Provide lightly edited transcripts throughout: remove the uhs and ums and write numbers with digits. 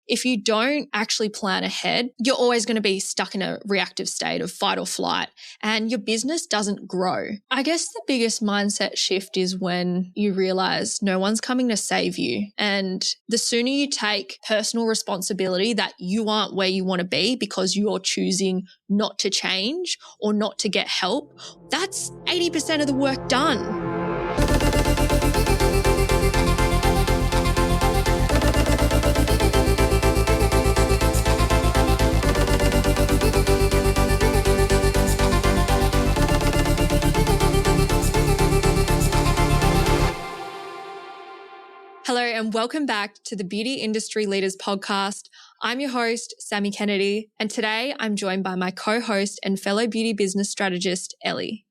If you don't actually plan ahead, you're always going to be stuck in a reactive state of fight or flight, and your business doesn't grow. I guess the biggest mindset shift is when you realize no one's coming to save you. And the sooner you take personal responsibility that you aren't where you want to be because you're choosing not to change or not to get help, that's 80% of the work done. Hello and welcome back to the Beauty Industry Leaders Podcast. I'm your host, Sammy Kennedy, and today I'm joined by my co-host and fellow beauty business strategist, Elli.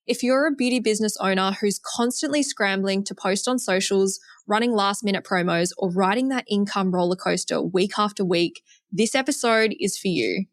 If you're a beauty business owner who's constantly scrambling to post on socials, running last-minute promos, or riding that income roller coaster week after week, this episode is for you.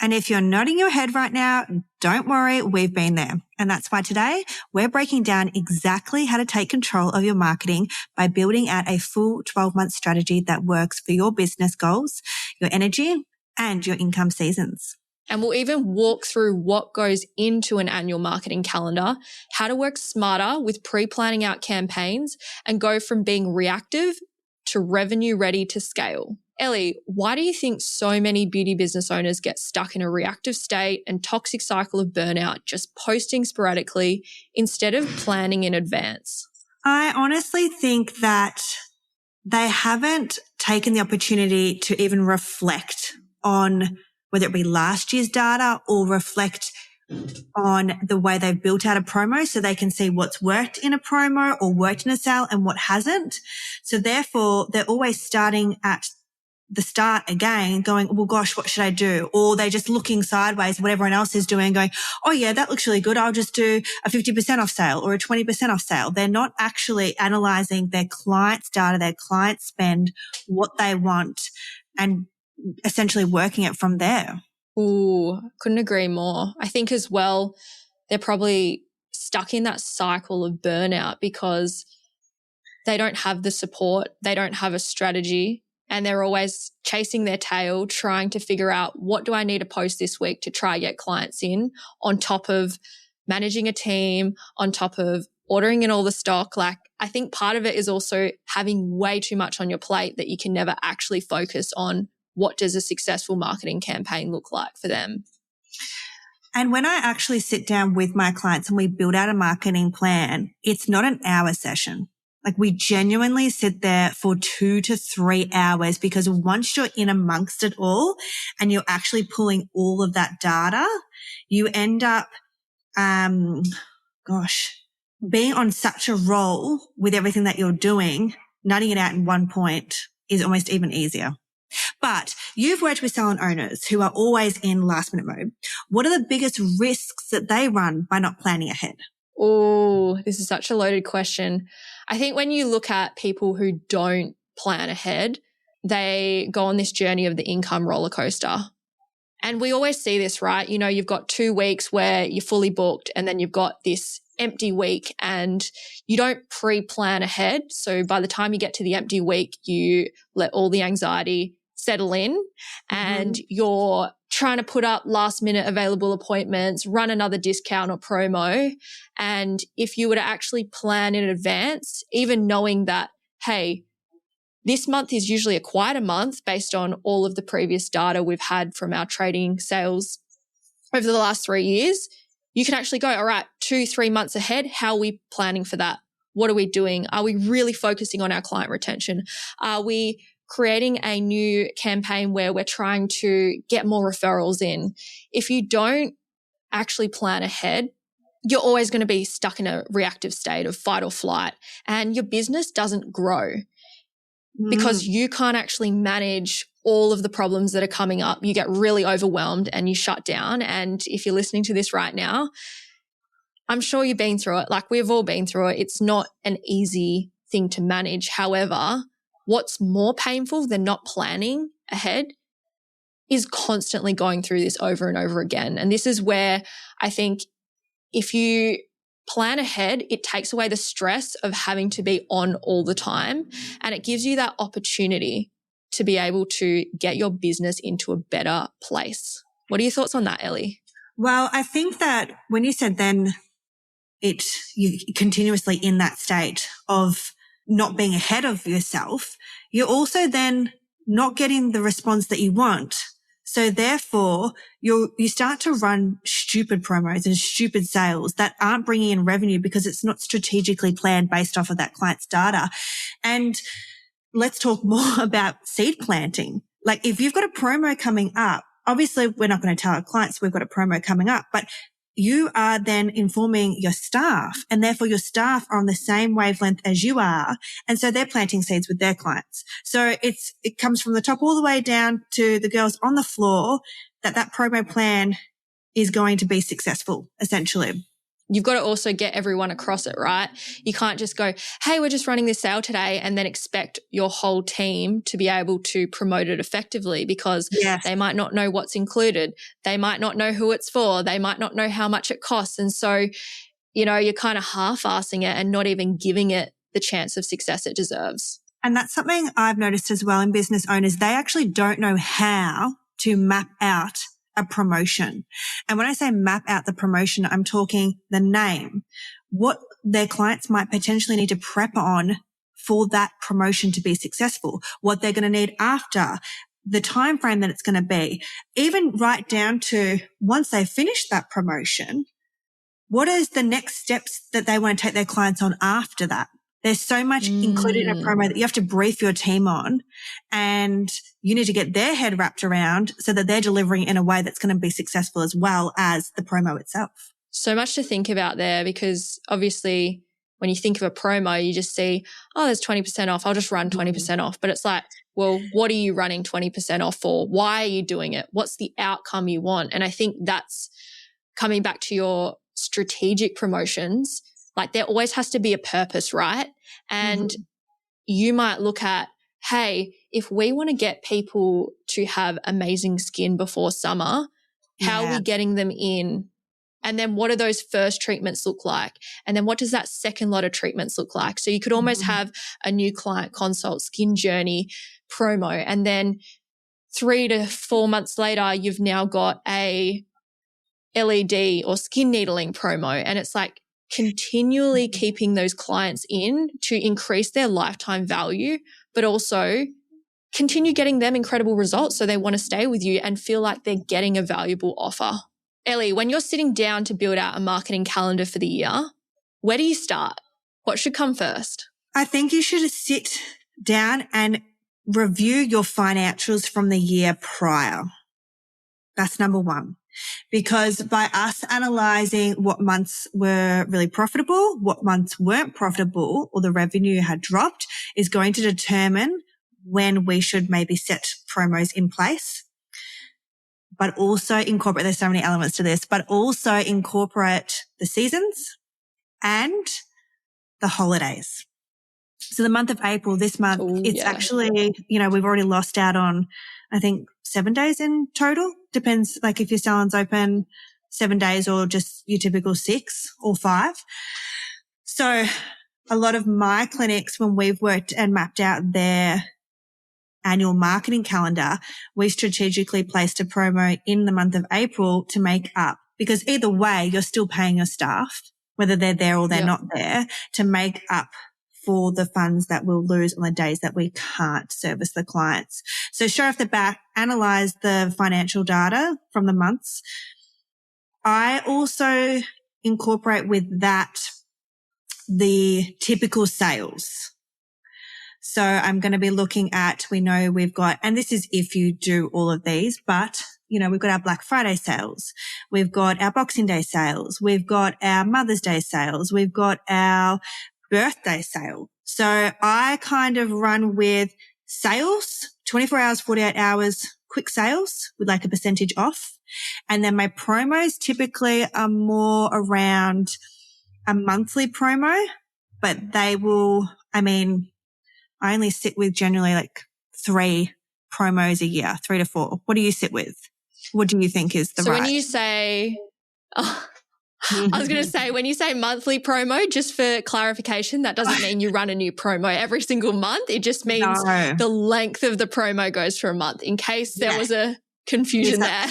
And if you're nodding your head right now, don't worry, we've been there. And that's why today we're breaking down exactly how to take control of your marketing by building out a full 12-month strategy that works for your business goals, your energy, and your income seasons. And we'll even walk through what goes into an annual marketing calendar, how to work smarter with pre-planning out campaigns, and go from being reactive to revenue ready to scale. Elli, why do you think so many beauty business owners get stuck in a reactive state and toxic cycle of burnout, just posting sporadically instead of planning in advance? I honestly think that they haven't taken the opportunity to even reflect on whether it be last year's data or reflect on the way they've built out a promo so they can see what's worked in a promo or worked in a sale and what hasn't. So therefore, they're always starting at the start again going, well, gosh, what should I do? Or they're just looking sideways at what everyone else is doing going, oh yeah, that looks really good. I'll just do a 50% off sale or a 20% off sale. They're not actually analyzing their clients' data, their clients' spend, what they want, and essentially working it from there. Ooh, couldn't agree more. I think as well, they're probably stuck in that cycle of burnout because they don't have the support, they don't have a strategy, and they're always chasing their tail, trying to figure out what do I need to post this week to try get clients in, on top of managing a team, on top of ordering in all the stock. Like, I think part of it is also having way too much on your plate that you can never actually focus on what does a successful marketing campaign look like for them. And when I actually sit down with my clients and we build out a marketing plan, it's not an hour session. Like, we genuinely sit there for 2 to 3 hours because once you're in amongst it all and you're actually pulling all of that data, you end up, being on such a roll with everything that you're doing, nutting it out in one point is almost even easier. But you've worked with salon owners who are always in last minute mode. What are the biggest risks that they run by not planning ahead? Oh, this is such a loaded question. I think when you look at people who don't plan ahead, they go on this journey of the income roller coaster. And we always see this, right? You know, you've got 2 weeks where you're fully booked and then you've got this empty week and you don't pre-plan ahead. So by the time you get to the empty week, you let all the anxiety settle in and you're trying to put up last minute available appointments, run another discount or promo. And if you were to actually plan in advance, even knowing that, hey, this month is usually a quieter month based on all of the previous data we've had from our trading sales over the last 3 years, you can actually go, all right, 2-3 months ahead, how are we planning for that? What are we doing? Are we really focusing on our client retention? Are we creating a new campaign where we're trying to get more referrals in? If you don't actually plan ahead, you're always going to be stuck in a reactive state of fight or flight, and your business doesn't grow because you can't actually manage all of the problems that are coming up. You get really overwhelmed and you shut down. And if you're listening to this right now, I'm sure you've been through it. Like, we've all been through it. It's not an easy thing to manage. However, what's more painful than not planning ahead is constantly going through this over and over again. And this is where I think if you plan ahead, it takes away the stress of having to be on all the time, and it gives you that opportunity to be able to get your business into a better place. What are your thoughts on that, Elli? Well, I think that when you said then you continuously in that state of not being ahead of yourself, you're also then not getting the response that you want. So therefore, you start to run stupid promos and stupid sales that aren't bringing in revenue because it's not strategically planned based off of that client's data. And let's talk more about seed planting. Like if you've got a promo coming up, obviously we're not going to tell our clients we've got a promo coming up, but you are then informing your staff, and therefore your staff are on the same wavelength as you are. And so they're planting seeds with their clients. So it comes from the top all the way down to the girls on the floor that promo plan is going to be successful, essentially. You've got to also get everyone across it, right? You can't just go, hey, we're just running this sale today, and then expect your whole team to be able to promote it effectively because they might not know what's included. They might not know who it's for. They might not know how much it costs. And so, you're kind of half-assing it and not even giving it the chance of success it deserves. And that's something I've noticed as well in business owners. They actually don't know how to map out a promotion. And when I say map out the promotion, I'm talking the name, what their clients might potentially need to prep on for that promotion to be successful, what they're going to need after, the time frame that it's going to be, even right down to once they finish that promotion, what is the next steps that they want to take their clients on after that? There's so much included in a promo that you have to brief your team on, and you need to get their head wrapped around so that they're delivering in a way that's going to be successful as well as the promo itself. So much to think about there, because obviously when you think of a promo, you just see, oh, there's 20% off. I'll just run 20% off. But it's like, well, what are you running 20% off for? Why are you doing it? What's the outcome you want? And I think that's coming back to your strategic promotions. Like there always has to be a purpose, right? And you might look at, hey, if we want to get people to have amazing skin before summer, how are we getting them in? And then what do those first treatments look like? And then what does that second lot of treatments look like? So you could almost have a new client consult, skin journey promo. And then 3 to 4 months later, you've now got a LED or skin needling promo. And it's like continually keeping those clients in to increase their lifetime value, but also continue getting them incredible results so they want to stay with you and feel like they're getting a valuable offer. Elli, when you're sitting down to build out a marketing calendar for the year, where do you start? What should come first? I think you should sit down and review your financials from the year prior. That's number one. Because by us analyzing what months were really profitable, what months weren't profitable, or the revenue had dropped, is going to determine when we should maybe set promos in place. But also incorporate, there's so many elements to this, but also incorporate the seasons and the holidays. So the month of April, this month, actually, we've already lost out on, I think, 7 days in total. Depends, like if your salon's open 7 days or just your typical 6 or 5. So a lot of my clinics, when we've worked and mapped out their annual marketing calendar, we strategically placed a promo in the month of April to make up, because either way, you're still paying your staff, whether they're there or they're not there, to make up for the funds that we'll lose on the days that we can't service the clients. So straight off the bat, analyze the financial data from the months. I also incorporate with that the typical sales. So I'm going to be looking at, we know we've got, and this is if you do all of these, but we've got our Black Friday sales. We've got our Boxing Day sales. We've got our Mother's Day sales. We've got our birthday sale. So I kind of run with sales, 24 hours, 48 hours, quick sales with like a percentage off. And then my promos typically are more around a monthly promo, but they will, I only sit with generally like 3 promos a year, 3 to 4. What do you sit with? What do you think is the right? So when you say, I was going to say, when you say monthly promo, just for clarification, that doesn't mean you run a new promo every single month. It just means the length of the promo goes for a month, in case there was a confusion there.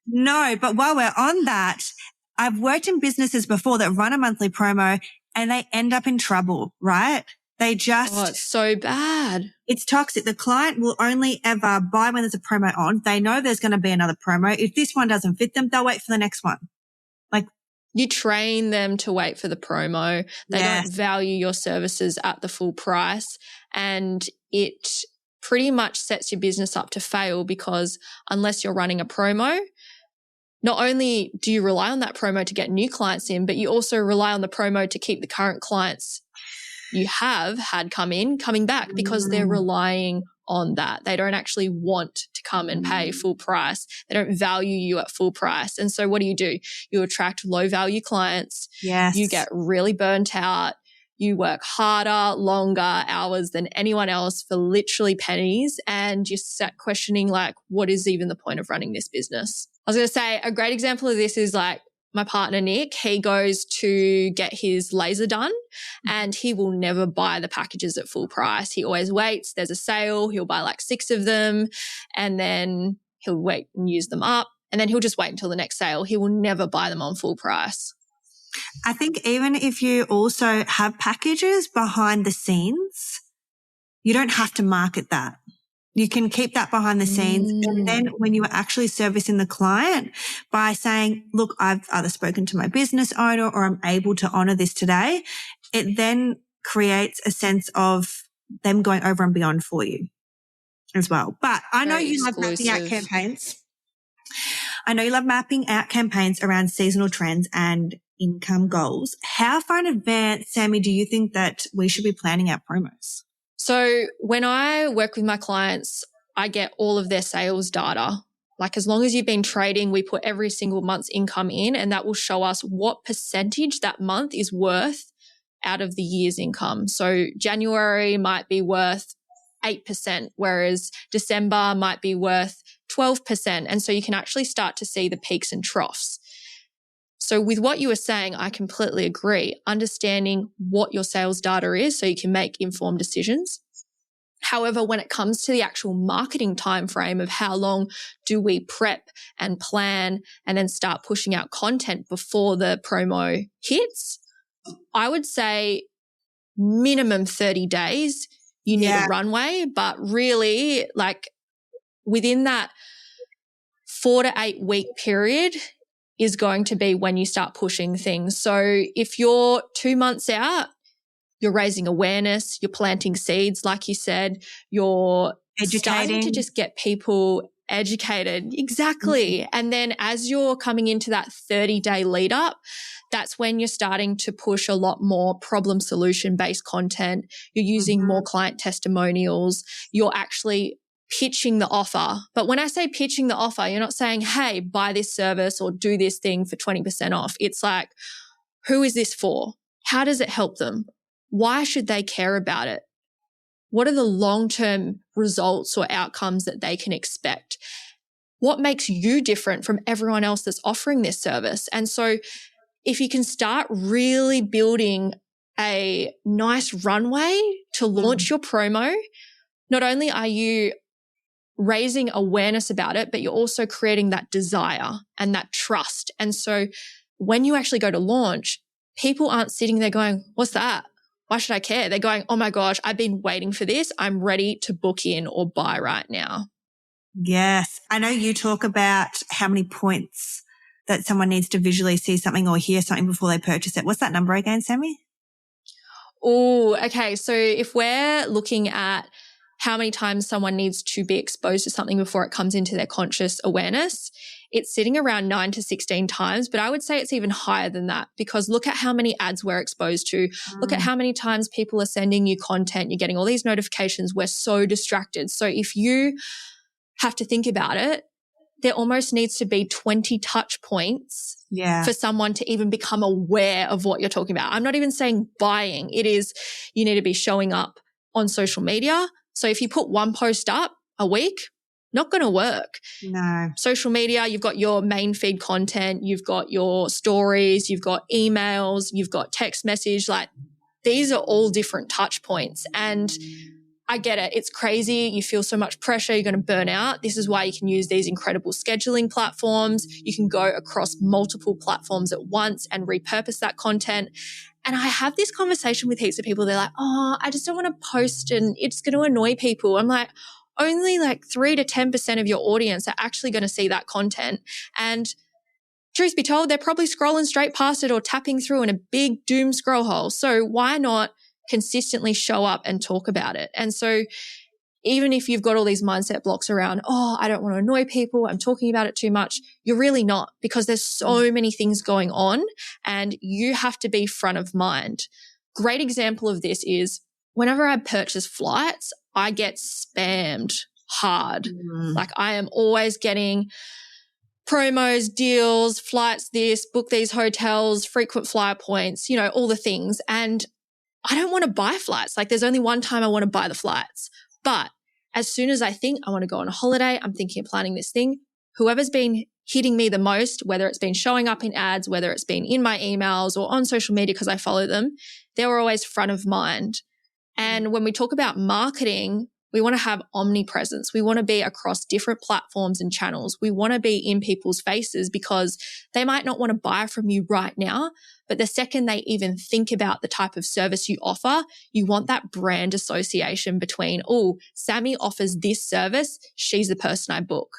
No, but while we're on that, I've worked in businesses before that run a monthly promo and they end up in trouble, right? They just... Oh, it's so bad. It's toxic. The client will only ever buy when there's a promo on. They know there's going to be another promo. If this one doesn't fit them, they'll wait for the next one. You train them to wait for the promo. They don't value your services at the full price, and it pretty much sets your business up to fail, because unless you're running a promo, not only do you rely on that promo to get new clients in, but you also rely on the promo to keep the current clients you have had coming back, because they're relying on that. They don't actually want to come and pay full price. They don't value you at full price. And so what do? You attract low value clients. Yes. You get really burnt out. You work harder, longer hours than anyone else for literally pennies. And you start questioning, like, what is even the point of running this business? I was going to say a great example of this is like my partner, Nick. He goes to get his laser done and he will never buy the packages at full price. He always waits. There's a sale. He'll buy like 6 of them and then he'll wait and use them up. And then he'll just wait until the next sale. He will never buy them on full price. I think even if you also have packages behind the scenes, you don't have to market that. You can keep that behind the scenes. And then when you are actually servicing the client by saying, look, I've either spoken to my business owner or I'm able to honor this today, it then creates a sense of them going over and beyond for you as well. But I know you love mapping out campaigns. I know you love mapping out campaigns around seasonal trends and income goals. How far in advance, Sammy, do you think that we should be planning our promos? So when I work with my clients, I get all of their sales data. Like, as long as you've been trading, we put every single month's income in, and that will show us what percentage that month is worth out of the year's income. So January might be worth 8%, whereas December might be worth 12%. And so you can actually start to see the peaks and troughs. So with what you were saying, I completely agree. Understanding what your sales data is so you can make informed decisions. However, when it comes to the actual marketing time frame of how long do we prep and plan and then start pushing out content before the promo hits, I would say minimum 30 days. You need a runway, but really, like, within that 4 to 8 week period is going to be when you start pushing things. So if you're 2 months out, you're raising awareness, you're planting seeds, like you said, you're starting to just get people educated. Exactly. Mm-hmm. And then as you're coming into that 30-day lead up, that's when you're starting to push a lot more problem solution based content. You're using more client testimonials. You're actually pitching the offer. But when I say pitching the offer, you're not saying, hey, buy this service or do this thing for 20% off. It's like, who is this for? How does it help them? Why should they care about it? What are the long-term results or outcomes that they can expect? What makes you different from everyone else that's offering this service? And so if you can start really building a nice runway to launch your promo, not only are you raising awareness about it, but you're also creating that desire and that trust. And so when you actually go to launch, people aren't sitting there going, what's that? Why should I care? They're going, oh my gosh, I've been waiting for this. I'm ready to book in or buy right now. Yes. I know you talk about how many points that someone needs to visually see something or hear something before they purchase it. What's that number again, Sammy? Oh, okay. So if we're looking at how many times someone needs to be exposed to something before it comes into their conscious awareness, it's sitting around 9 to 16 times, but I would say it's even higher than that, because look at how many ads we're exposed to. Look at how many times people are sending you content. You're getting all these notifications. We're so distracted. So if you have to think about it, there almost needs to be 20 touch points for someone to even become aware of what you're talking about. I'm not even saying buying. It is, you need to be showing up on social media. So if you put one post up a week, Not going to work. No. Social media, you've got your main feed content, you've got your stories, you've got emails, you've got text message. Like these are all different touch points. And I get it. It's crazy. You feel so much pressure. You're going to burn out. This is why you can use these incredible scheduling platforms. You can go across multiple platforms at once and repurpose that content. And I have this conversation with heaps of people. They're like, oh, I just don't want to post and it's going to annoy people. I'm like, only like 3 to 10% of your audience are actually going to see that content. And truth be told, they're probably scrolling straight past it or tapping through in a big doom scroll hole. So why not consistently show up and talk about it? And so even if you've got all these mindset blocks around, oh, I don't want to annoy people, I'm talking about it too much, you're really not, because there's so many things going on and you have to be front of mind. Great example of this is whenever I purchase flights, I get spammed hard. Like I am always getting promos, deals, flights, this, book these hotels, frequent flyer points, all the things. And I don't want to buy flights. Like there's only one time I want to buy the flights. But as soon as I think I want to go on a holiday, I'm thinking of planning this thing, whoever's been hitting me the most, whether it's been showing up in ads, whether it's been in my emails or on social media because I follow them, they were always front of mind. And when we talk about marketing, we want to have omnipresence. We want to be across different platforms and channels. We want to be in people's faces because they might not want to buy from you right now, but the second they even think about the type of service you offer, you want that brand association between, oh, Sammy offers this service. She's the person I book.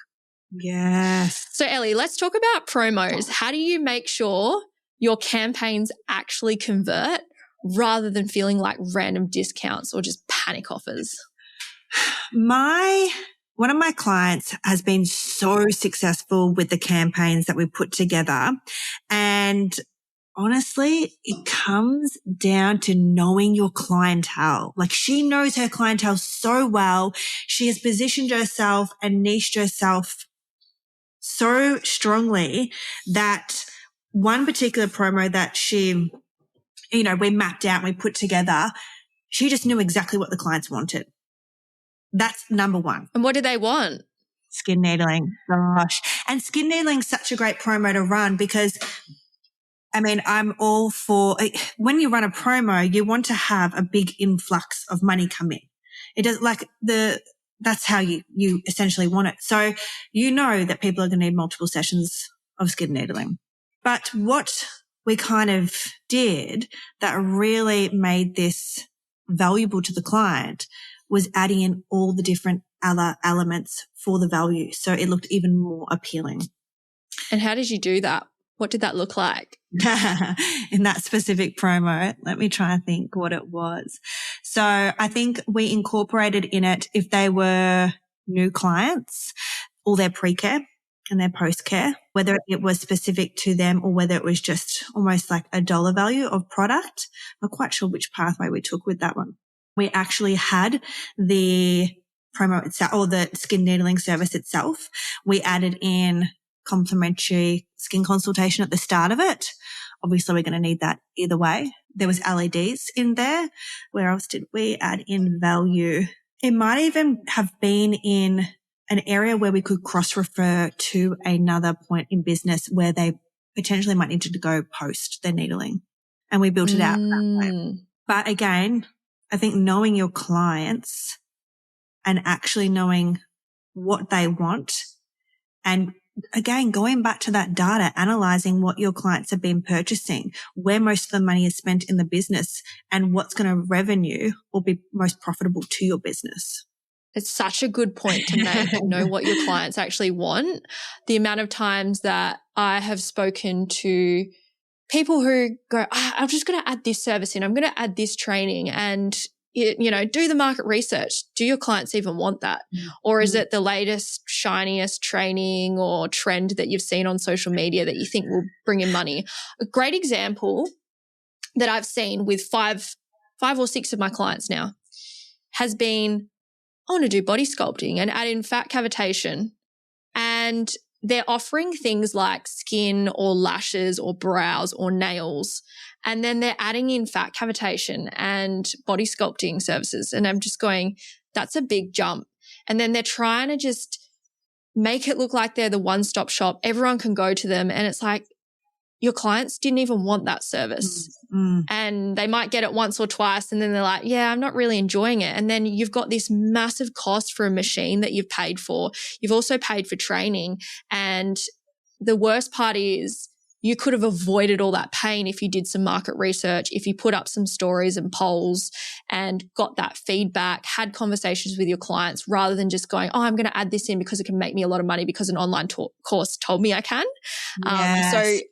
Yes. So Elli, let's talk about promos. How do you make sure your campaigns actually convert rather than feeling like random discounts or just panic offers? One of my clients has been so successful with the campaigns that we put together. And honestly, it comes down to knowing your clientele. Like she knows her clientele so well. She has positioned herself and niched herself so strongly that one particular promo that she, we mapped out and we put together, she just knew exactly what the clients wanted. That's number one. And what do they want? Skin needling. Gosh. And skin needling is such a great promo to run because, I'm all for, when you run a promo, you want to have a big influx of money come in. It does that's how you essentially want it. So you know that people are going to need multiple sessions of skin needling. But what we kind of did that really made this valuable to the client was adding in all the different other elements for the value. So it looked even more appealing. And how did you do that? What did that look like? In that specific promo, let me try and think what it was. So I think we incorporated in it, if they were new clients, all their pre-care and their post-care, whether it was specific to them or whether it was just almost like a dollar value of product. I'm not quite sure which pathway we took with that one. We actually had the promo itself or the skin needling service itself. We added in complimentary skin consultation at the start of it. Obviously, we're going to need that either way. There was LEDs in there. Where else did we add in value? It might even have been in an area where we could cross-refer to another point in business where they potentially might need to go post their needling. And we built it out that way. But again, I think knowing your clients and actually knowing what they want and again, going back to that data, analyzing what your clients have been purchasing, where most of the money is spent in the business and what's going to revenue or be most profitable to your business. It's such a good point to make. Know what your clients actually want. The amount of times that I have spoken to people who go, I'm just going to add this service in. I'm going to add this training and, do the market research. Do your clients even want that? Or is it the latest, shiniest training or trend that you've seen on social media that you think will bring in money? A great example that I've seen with five or six of my clients now has been, I want to do body sculpting and add in fat cavitation. And they're offering things like skin or lashes or brows or nails. And then they're adding in fat cavitation and body sculpting services. And I'm just going, that's a big jump. And then they're trying to just make it look like they're the one-stop shop. Everyone can go to them. And it's like, your clients didn't even want that service. And they might get it once or twice and then they're like, yeah, I'm not really enjoying it. And then you've got this massive cost for a machine that you've paid for. You've also paid for training. And the worst part is you could have avoided all that pain if you did some market research, if you put up some stories and polls and got that feedback, had conversations with your clients rather than just going, oh, I'm going to add this in because it can make me a lot of money because an online course told me I can. Yes. So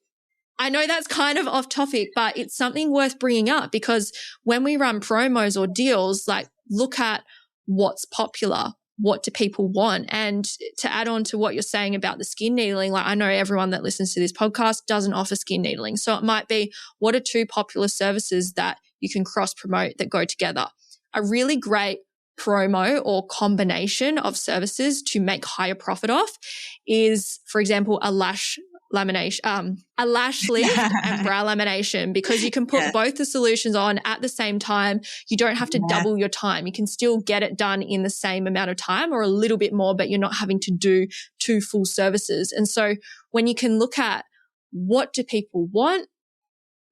I know that's kind of off topic, but it's something worth bringing up because when we run promos or deals, like look at what's popular. What do people want? And to add on to what you're saying about the skin needling, like I know everyone that listens to this podcast doesn't offer skin needling. So it might be, what are two popular services that you can cross promote that go together? A really great promo or combination of services to make higher profit off is, for example, a lash lamination, a lash lift and brow lamination, because you can put both the solutions on at the same time. You don't have to double your time. You can still get it done in the same amount of time or a little bit more, but you're not having to do two full services. And so when you can look at what do people want,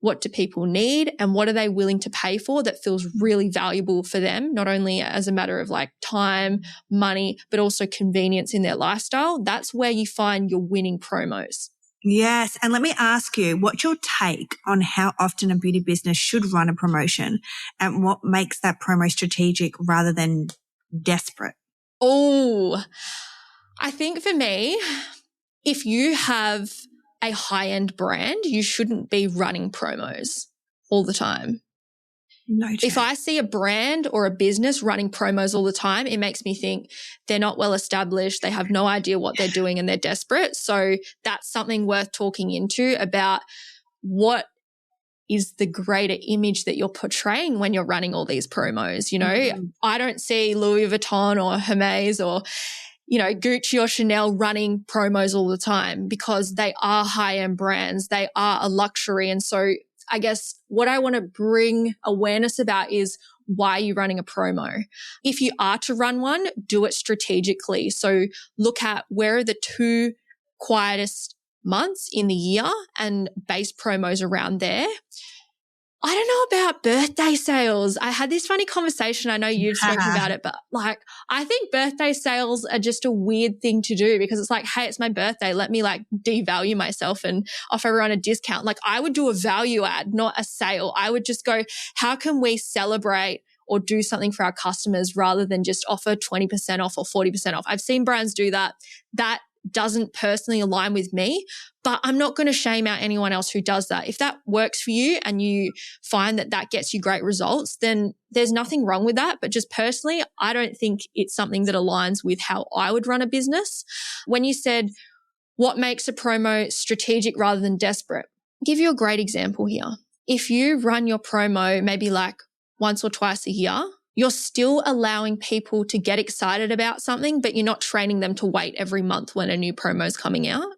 what do people need, and what are they willing to pay for that feels really valuable for them, not only as a matter of like time, money, but also convenience in their lifestyle, that's where you find your winning promos. Yes. And let me ask you, what's your take on how often a beauty business should run a promotion and what makes that promo strategic rather than desperate? Oh, I think for me, if you have a high-end brand, you shouldn't be running promos all the time. No chance. If I see a brand or a business running promos all the time, it makes me think they're not well established, they have no idea what they're doing and they're desperate. So that's something worth talking into about what is the greater image that you're portraying when you're running all these promos. You know, I don't see Louis Vuitton or Hermes or, you know, Gucci or Chanel running promos all the time because they are high-end brands. They are a luxury. And so I guess what I want to bring awareness about is why you're running a promo. If you are to run one, do it strategically. So look at where are the two quietest months in the year and base promos around there. I don't know about birthday sales. I had this funny conversation. I know you've spoken about it, but like, I think birthday sales are just a weird thing to do because it's like, hey, it's my birthday. Let me like devalue myself and offer everyone a discount. Like I would do a value ad, not a sale. I would just go, how can we celebrate or do something for our customers rather than just offer 20% off or 40% off? I've seen brands do that. That doesn't personally align with me, but I'm not going to shame out anyone else who does that. If that works for you and you find that that gets you great results, then there's nothing wrong with that. But just personally, I don't think it's something that aligns with how I would run a business. When you said what makes a promo strategic rather than desperate, I'll give you a great example here. If you run your promo maybe like once or twice a year, you're still allowing people to get excited about something, but you're not training them to wait every month when a new promo is coming out.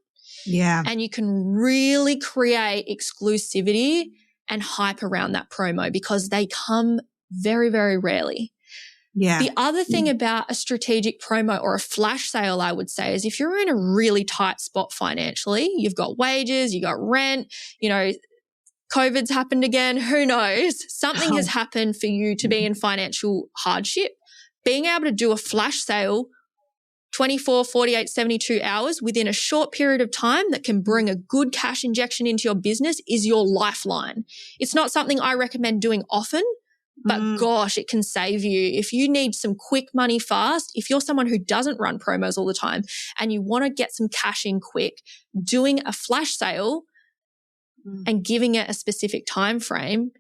Yeah. And you can really create exclusivity and hype around that promo because they come very, very rarely. Yeah. The other thing about a strategic promo or a flash sale, I would say, is if you're in a really tight spot financially, you've got wages, you got rent, you know, COVID's happened again. Who knows? Something has happened for you to be in financial hardship. Being able to do a flash sale 24, 48, 72 hours within a short period of time that can bring a good cash injection into your business is your lifeline. It's not something I recommend doing often, but gosh, it can save you. If you need some quick money fast, if you're someone who doesn't run promos all the time and you want to get some cash in quick, doing a flash sale and giving it a specific time frame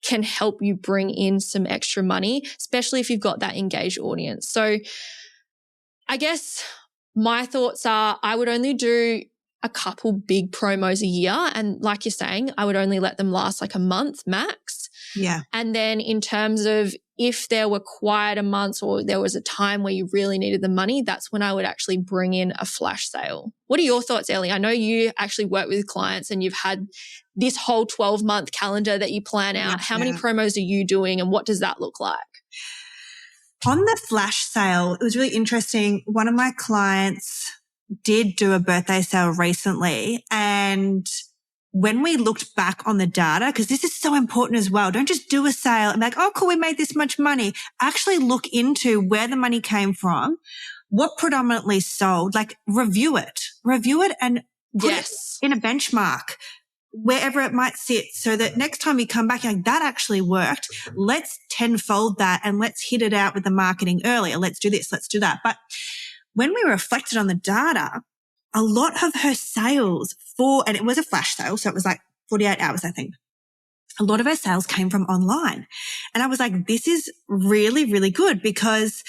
can help you bring in some extra money, especially if you've got that engaged audience. So I guess my thoughts are I would only do a couple big promos a year. And like you're saying, I would only let them last like a month max. Yeah. And then in terms of if there were quieter months or there was a time where you really needed the money, that's when I would actually bring in a flash sale. What are your thoughts, Elli? I know you actually work with clients and you've had this whole 12-month calendar that you plan out. How many promos are you doing and what does that look like? On the flash sale, it was really interesting. One of my clients did do a birthday sale recently, and when we looked back on the data, because this is so important as well, don't just do a sale and be like, oh, cool, we made this much money. Actually look into where the money came from, what predominantly sold, like review it and put it in a benchmark wherever it might sit, so that next time you come back, you're like, that actually worked. Let's tenfold that and let's hit it out with the marketing earlier. Let's do this, let's do that. But when we reflected on the data, a lot of her sales and it was a flash sale, so it was like 48 hours, I think. A lot of her sales came from online. And I was like, this is really, really good, because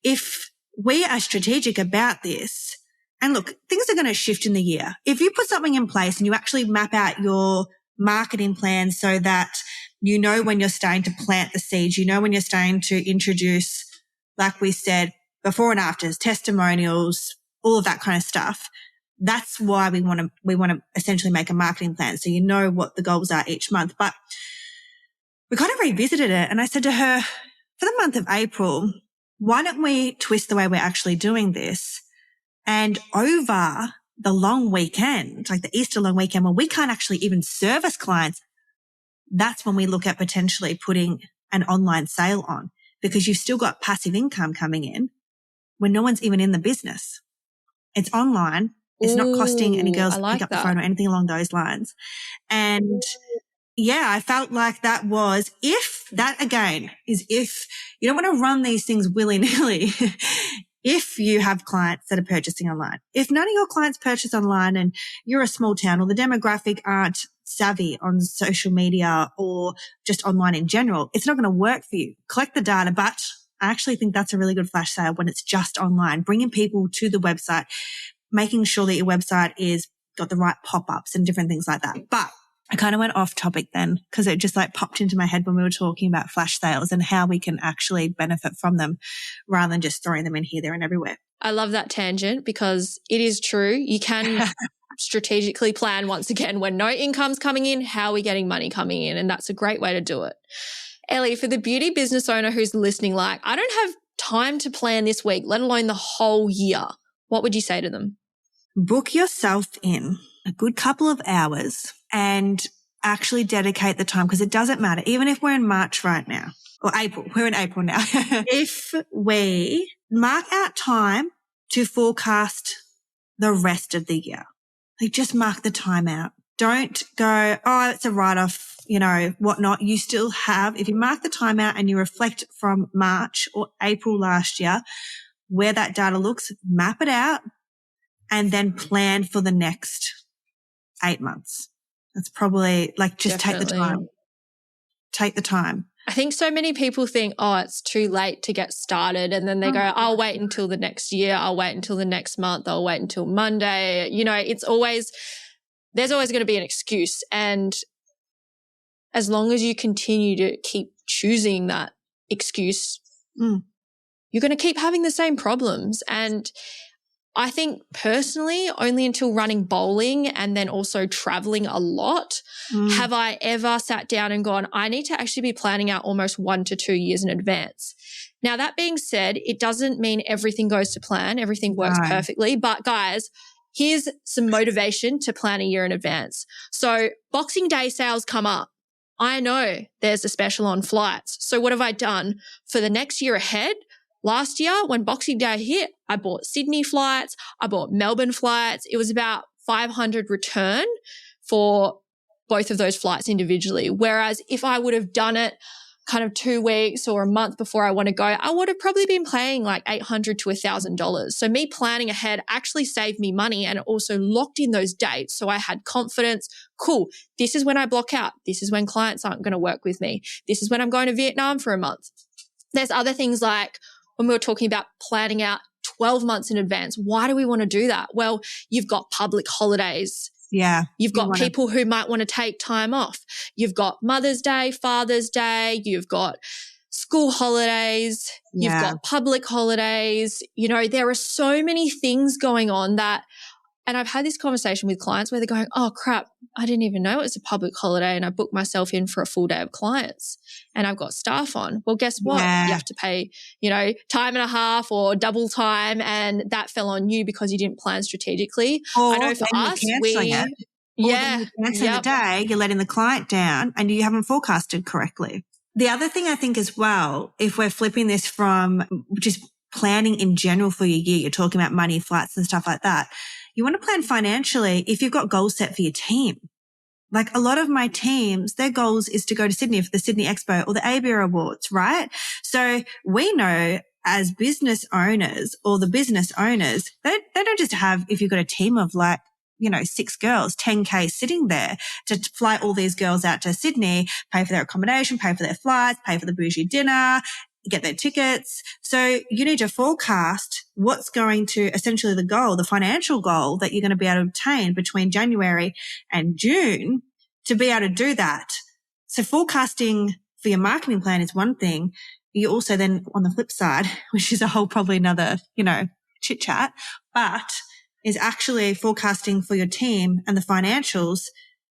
if we are strategic about this, and look, things are going to shift in the year. If you put something in place and you actually map out your marketing plan so that you know when you're starting to plant the seeds, you know when you're starting to introduce, like we said, before and afters, testimonials, all of that kind of stuff. That's why we want to essentially make a marketing plan, so you know what the goals are each month. But we kind of revisited it, and I said to her, for the month of April, why don't we twist the way we're actually doing this? And over the long weekend, like the Easter long weekend, when we can't actually even service clients, that's when we look at potentially putting an online sale on, because you've still got passive income coming in when no one's even in the business. It's online. It's not costing any girls to pick up the phone or anything along those lines. And yeah, I felt like that was, if you don't want to run these things willy-nilly, if you have clients that are purchasing online. If none of your clients purchase online and you're a small town, or the demographic aren't savvy on social media or just online in general, it's not going to work for you. Collect the data, but I actually think that's a really good flash sale when it's just online, bringing people to the website, making sure that your website is got the right pop-ups and different things like that. But I kind of went off topic then, because it just like popped into my head when we were talking about flash sales and how we can actually benefit from them rather than just throwing them in here, there and everywhere. I love that tangent, because it is true. You can strategically plan, once again, when no income's coming in, how are we getting money coming in? And that's a great way to do it. Elli, for the beauty business owner who's listening, like, I don't have time to plan this week, let alone the whole year, what would you say to them? Book yourself in a good couple of hours and actually dedicate the time, because it doesn't matter. Even if we're in March right now, or April, we're in April now. If we mark out time to forecast the rest of the year, like just mark the time out. Don't go, oh, it's a write-off, whatnot. You still have, if you mark the time out and you reflect from March or April last year, where that data looks, map it out, and then plan for the next 8 months. That's probably like, just Definitely. Take the time. Take the time. I think so many people think, oh, it's too late to get started. And then they go, I'll wait until the next year. I'll wait until the next month. I'll wait until Monday. There's always going to be an excuse. And as long as you continue to keep choosing that excuse, you're going to keep having the same problems. And I think personally, only until running bowling and then also traveling a lot, have I ever sat down and gone, I need to actually be planning out almost 1 to 2 years in advance. Now, that being said, it doesn't mean everything goes to plan, everything works perfectly. But guys, here's some motivation to plan a year in advance. So Boxing Day sales come up. I know there's a special on flights. So what have I done for the next year ahead? Last year, when Boxing Day hit, I bought Sydney flights, I bought Melbourne flights. It was about $500 return for both of those flights individually. Whereas if I would have done it kind of 2 weeks or a month before I want to go, I would have probably been paying like $800 to $1,000. So me planning ahead actually saved me money, and it also locked in those dates. So I had confidence. Cool. This is when I block out. This is when clients aren't going to work with me. This is when I'm going to Vietnam for a month. There's other things like, when we were talking about planning out 12 months in advance, why do we want to do that? Well, you've got public holidays. Yeah. You've got people who might want to take time off. You've got Mother's Day, Father's Day. You've got school holidays. You've got public holidays. There are so many things going on that And I've had this conversation with clients where they're going, oh crap, I didn't even know it was a public holiday and I booked myself in for a full day of clients and I've got staff on. Well, guess what? Yeah. You have to pay, time and a half or double time, and that fell on you because you didn't plan strategically. Or I know for then us, you're cancelling it. Or then you're cancelling the day, you're letting the client down and you haven't forecasted correctly. The other thing I think as well, if we're flipping this from just planning in general for your year, you're talking about money, flights and stuff like that. You want to plan financially if you've got goals set for your team. Like a lot of my teams, their goals is to go to Sydney for the Sydney Expo or the ABIA Awards, right? So we know as business owners or the business owners, they don't just have, if you've got a team of 6 girls, 10K sitting there to fly all these girls out to Sydney, pay for their accommodation, pay for their flights, pay for the bougie dinner, get their tickets. So you need to forecast what's going to essentially the financial goal that you're going to be able to obtain between January and June to be able to do that. So forecasting for your marketing plan is one thing. You also then on the flip side, which is a whole probably another, chit chat, but is actually forecasting for your team and the financials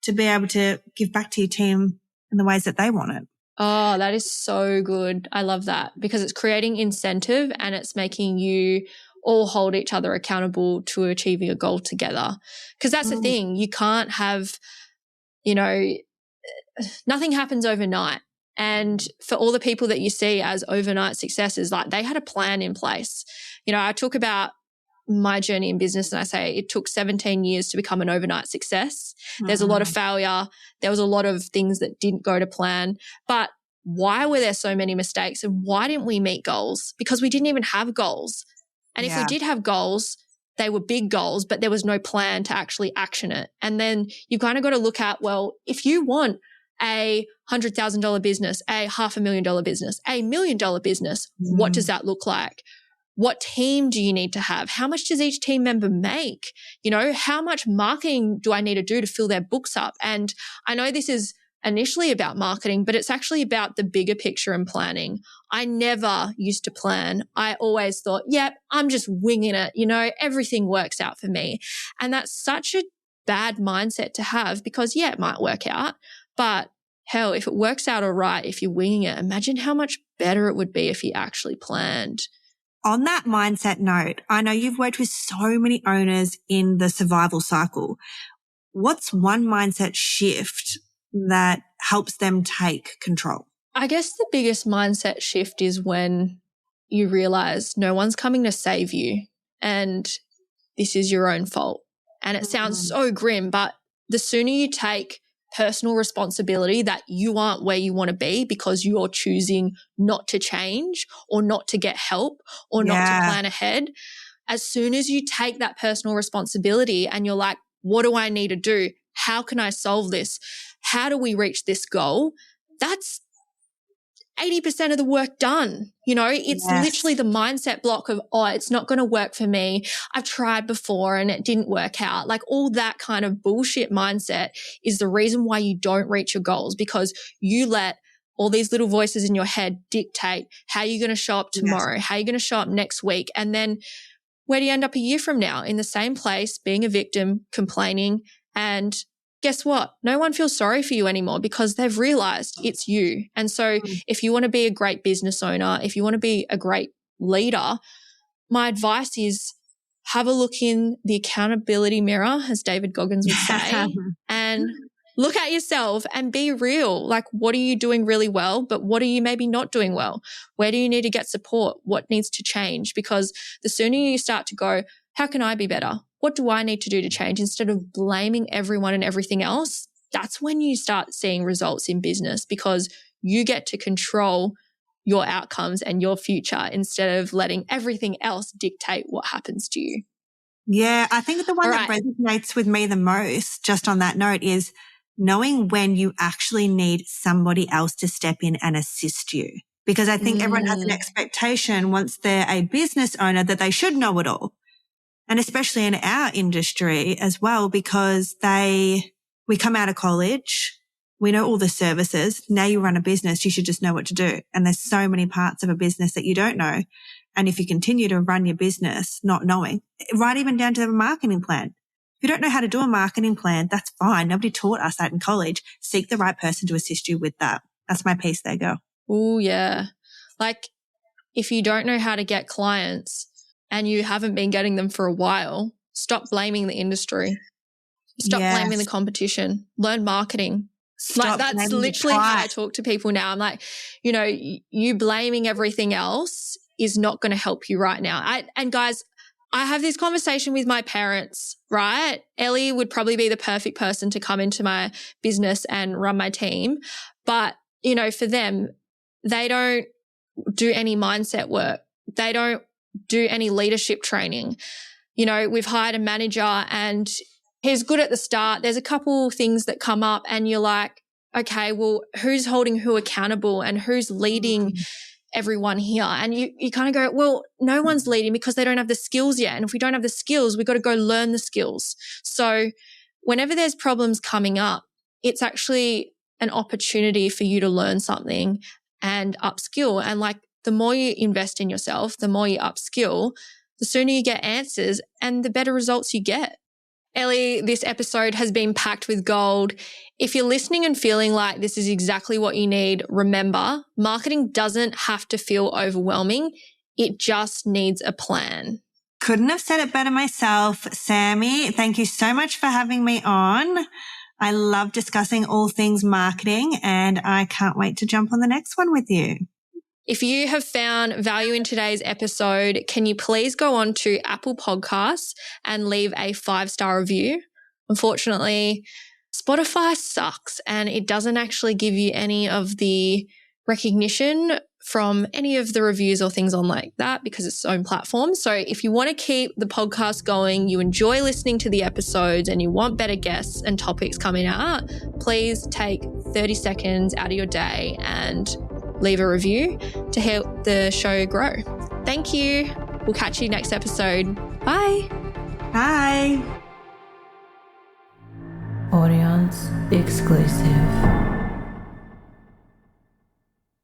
to be able to give back to your team in the ways that they want it. Oh, that is so good. I love that because it's creating incentive and it's making you all hold each other accountable to achieving a goal together. Because that's the thing. You can't have, nothing happens overnight. And for all the people that you see as overnight successes, like they had a plan in place. I talk about my journey in business and I say it took 17 years to become an overnight success. There's a lot of failure. There was a lot of things that didn't go to plan. But why were there so many mistakes and why didn't we meet goals? Because we didn't even have goals. And if we did have goals, they were big goals, but there was no plan to actually action it. And then you kind of got to look at, well, if you want a $100,000 business, a $500,000 business, a $1 million business, what does that look like? What team do you need to have? How much does each team member make? How much marketing do I need to do to fill their books up? And I know this is initially about marketing, but it's actually about the bigger picture and planning. I never used to plan. I always thought, yep, I'm just winging it. Everything works out for me. And that's such a bad mindset to have because, it might work out, but hell, if it works out all right, if you're winging it, imagine how much better it would be if you actually planned. On that mindset note, I know you've worked with so many owners in the survival cycle. What's one mindset shift that helps them take control? I guess the biggest mindset shift is when you realize no one's coming to save you and this is your own fault. And it sounds so grim, but the sooner you take personal responsibility that you aren't where you want to be because you're choosing not to change or not to get help or not to plan ahead. As soon as you take that personal responsibility and you're like, what do I need to do? How can I solve this? How do we reach this goal? That's 80% of the work done. It's literally the mindset block of, it's not going to work for me. I've tried before and it didn't work out. Like all that kind of bullshit mindset is the reason why you don't reach your goals because you let all these little voices in your head dictate how you're going to show up tomorrow, how you're going to show up next week. And then where do you end up a year from now? In the same place, being a victim, complaining, and guess what? No one feels sorry for you anymore because they've realized it's you. And so if you want to be a great business owner, if you want to be a great leader, my advice is have a look in the accountability mirror, as David Goggins would say, and look at yourself and be real. Like, what are you doing really well, but what are you maybe not doing well? Where do you need to get support? What needs to change? Because the sooner you start to go, how can I be better? What do I need to do to change? Instead of blaming everyone and everything else, that's when you start seeing results in business because you get to control your outcomes and your future instead of letting everything else dictate what happens to you. Yeah, I think the one that resonates with me the most, just on that note, is knowing when you actually need somebody else to step in and assist you. Because I think everyone has an expectation once they're a business owner that they should know it all. And especially in our industry as well, because we come out of college, we know all the services. Now you run a business, you should just know what to do. And there's so many parts of a business that you don't know. And if you continue to run your business not knowing, right even down to the marketing plan, If you don't know how to do a marketing plan, that's fine. Nobody taught us that in college. Seek the right person to assist you with that. That's my piece there, girl. Oh, yeah. Like if you don't know how to get clients and you haven't been getting them for a while, stop blaming the industry. Stop blaming the competition. Learn marketing. Like that's literally how I talk to people now. I'm like, you know, you blaming everything else is not going to help you right now. And guys, I have this conversation with my parents, right? Elli would probably be the perfect person to come into my business and run my team. But, you know, for them, they don't do any mindset work. They don't do any leadership training. You know, we've hired a manager and he's good at the start. There's a couple things that come up and you're like, okay, well, who's holding who accountable and who's leading everyone here? And you kind of go, well, no one's leading because they don't have the skills yet. And if we don't have the skills, we've got to go learn the skills. So whenever there's problems coming up, it's actually an opportunity for you to learn something and upskill. And like the more you invest in yourself, the more you upskill, the sooner you get answers and the better results you get. Elli, this episode has been packed with gold. If you're listening and feeling like this is exactly what you need, remember, marketing doesn't have to feel overwhelming. It just needs a plan. Couldn't have said it better myself, Sammy. Thank you so much for having me on. I love discussing all things marketing and I can't wait to jump on the next one with you. If you have found value in today's episode, can you please go on to Apple Podcasts and leave a 5-star review? Unfortunately, Spotify sucks and it doesn't actually give you any of the recognition from any of the reviews or things on like that because it's its own platform. So if you want to keep the podcast going, you enjoy listening to the episodes and you want better guests and topics coming out, please take 30 seconds out of your day and leave a review to help the show grow. Thank you. We'll catch you next episode. Bye. Bye. Audience exclusive.